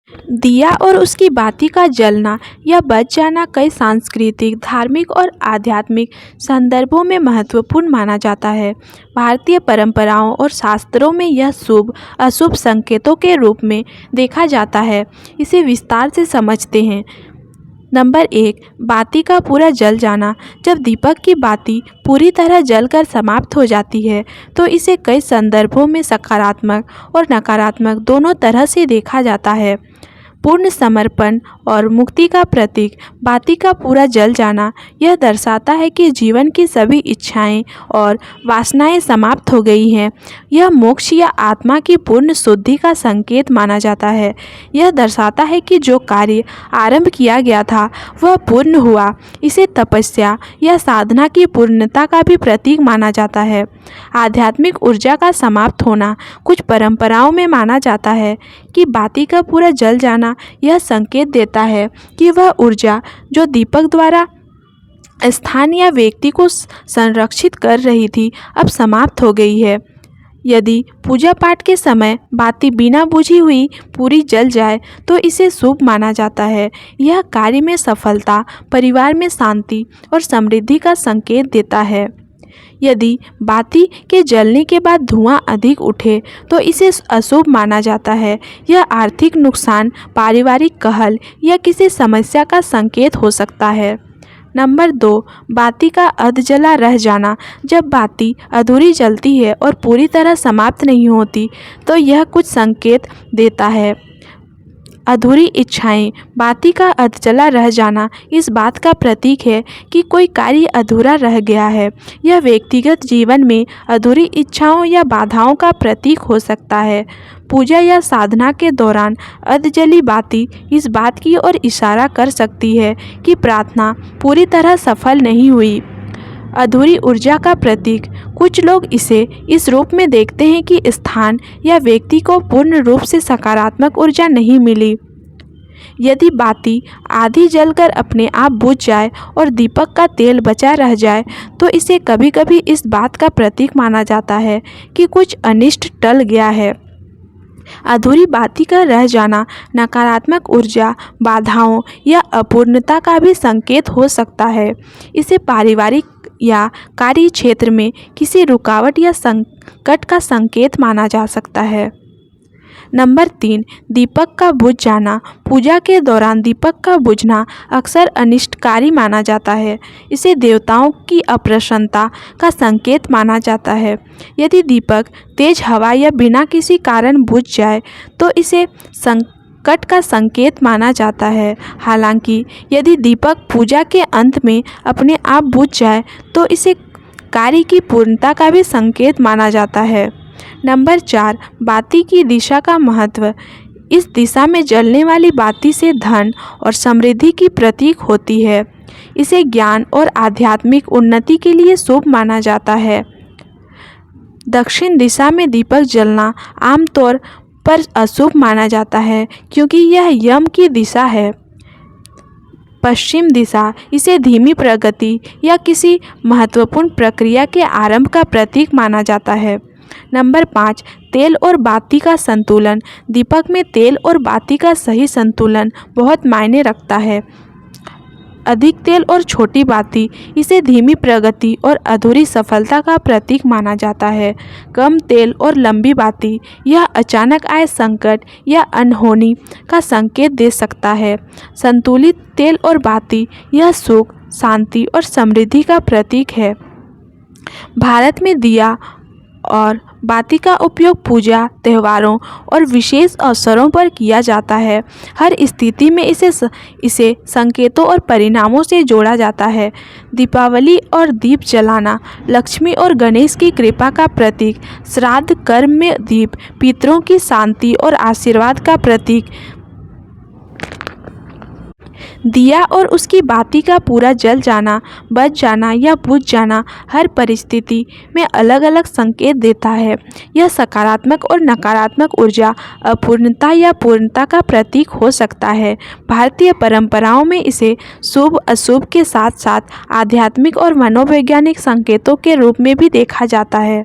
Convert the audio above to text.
दिया और उसकी बाती का जलना या बच जाना कई सांस्कृतिक, धार्मिक और आध्यात्मिक संदर्भों में महत्वपूर्ण माना जाता है। भारतीय परंपराओं और शास्त्रों में यह शुभ अशुभ संकेतों के रूप में देखा जाता है। इसे विस्तार से समझते हैं। नंबर 1, बाती का पूरा जल जाना। जब दीपक की बाती पूरी तरह जलकर समाप्त हो जाती है तो इसे कई संदर्भों में सकारात्मक और नकारात्मक दोनों तरह से देखा जाता है। पूर्ण समर्पण और मुक्ति का प्रतीक। बाती का पूरा जल जाना यह दर्शाता है कि जीवन की सभी इच्छाएं और वासनाएं समाप्त हो गई हैं। यह मोक्ष या आत्मा की पूर्ण शुद्धि का संकेत माना जाता है। यह दर्शाता है कि जो कार्य आरंभ किया गया था वह पूर्ण हुआ। इसे तपस्या या साधना की पूर्णता का भी प्रतीक माना जाता है। आध्यात्मिक ऊर्जा का समाप्त होना। कुछ परंपराओं में माना जाता है कि बाती का पूरा जल जाना यह संकेत देता है कि वह ऊर्जा जो दीपक द्वारा स्थान या व्यक्ति को संरक्षित कर रही थी अब समाप्त हो गई है। यदि पूजा पाठ के समय बाती बिना बुझी हुई पूरी जल जाए तो इसे शुभ माना जाता है। यह कार्य में सफलता, परिवार में शांति और समृद्धि का संकेत देता है। यदि बाती के जलने के बाद धुआं अधिक उठे तो इसे अशुभ माना जाता है। यह आर्थिक नुकसान, पारिवारिक कहल या किसी समस्या का संकेत हो सकता है। नंबर 2, बाती का अर्ध जला रह जाना। जब बाती अधूरी जलती है और पूरी तरह समाप्त नहीं होती तो यह कुछ संकेत देता है। अधूरी इच्छाएं। बाती का अर्धजला रह जाना इस बात का प्रतीक है कि कोई कार्य अधूरा रह गया है। यह व्यक्तिगत जीवन में अधूरी इच्छाओं या बाधाओं का प्रतीक हो सकता है। पूजा या साधना के दौरान अर्धजली बाती इस बात की ओर इशारा कर सकती है कि प्रार्थना पूरी तरह सफल नहीं हुई। अधूरी ऊर्जा का प्रतीक। कुछ लोग इसे इस रूप में देखते हैं कि स्थान या व्यक्ति को पूर्ण रूप से सकारात्मक ऊर्जा नहीं मिली। यदि बाती आधी जलकर अपने आप बुझ जाए और दीपक का तेल बचा रह जाए तो इसे कभी कभी इस बात का प्रतीक माना जाता है कि कुछ अनिष्ट टल गया है। अधूरी बाती का रह जाना नकारात्मक ऊर्जा, बाधाओं या अपूर्णता का भी संकेत हो सकता है। इसे पारिवारिक या कार्य क्षेत्र में किसी रुकावट या संकट का संकेत माना जा सकता है। नंबर 3, दीपक का बुझ जाना। पूजा के दौरान दीपक का बुझना अक्सर अनिष्टकारी माना जाता है। इसे देवताओं की अप्रसन्नता का संकेत माना जाता है। यदि दीपक तेज हवा या बिना किसी कारण बुझ जाए तो इसे संकट का संकेत माना जाता है। हालांकि यदि दीपक पूजा के अंत में अपने आप बुझ जाए तो इसे कार्य की पूर्णता का भी संकेत माना जाता है। नंबर 4, बाती की दिशा का महत्व। इस दिशा में जलने वाली बाती से धन और समृद्धि की प्रतीक होती है। इसे ज्ञान और आध्यात्मिक उन्नति के लिए शुभ माना जाता है। दक्षिण दिशा में दीपक जलना आमतौर पर अशुभ माना जाता है क्योंकि यह यम की दिशा है। पश्चिम दिशा इसे धीमी प्रगति या किसी महत्वपूर्ण प्रक्रिया के आरंभ का प्रतीक माना जाता है। नंबर 5, तेल और बाती का संतुलन। दीपक में तेल और बाती का सही संतुलन बहुत मायने रखता है। अधिक तेल और छोटी बाती इसे धीमी प्रगति और अधूरी सफलता का प्रतीक माना जाता है। कम तेल और लंबी बाती यह अचानक आए संकट या अनहोनी का संकेत दे सकता है। संतुलित तेल और बाती यह सुख, शांति और समृद्धि का प्रतीक है। भारत में दिया और बाती का उपयोग पूजा, त्योहारों और विशेष अवसरों पर किया जाता है। हर स्थिति में इसे संकेतों और परिणामों से जोड़ा जाता है। दीपावली और दीप जलाना। लक्ष्मी और गणेश की कृपा का प्रतीक। श्राद्ध कर्म में दीप पितरों की शांति और आशीर्वाद का प्रतीक। दिया और उसकी बाती का पूरा जल जाना, बच जाना या बुझ जाना हर परिस्थिति में अलग अलग संकेत देता है। यह सकारात्मक और नकारात्मक ऊर्जा, अपूर्णता या पूर्णता का प्रतीक हो सकता है। भारतीय परंपराओं में इसे शुभ अशुभ के साथ साथ आध्यात्मिक और मनोवैज्ञानिक संकेतों के रूप में भी देखा जाता है।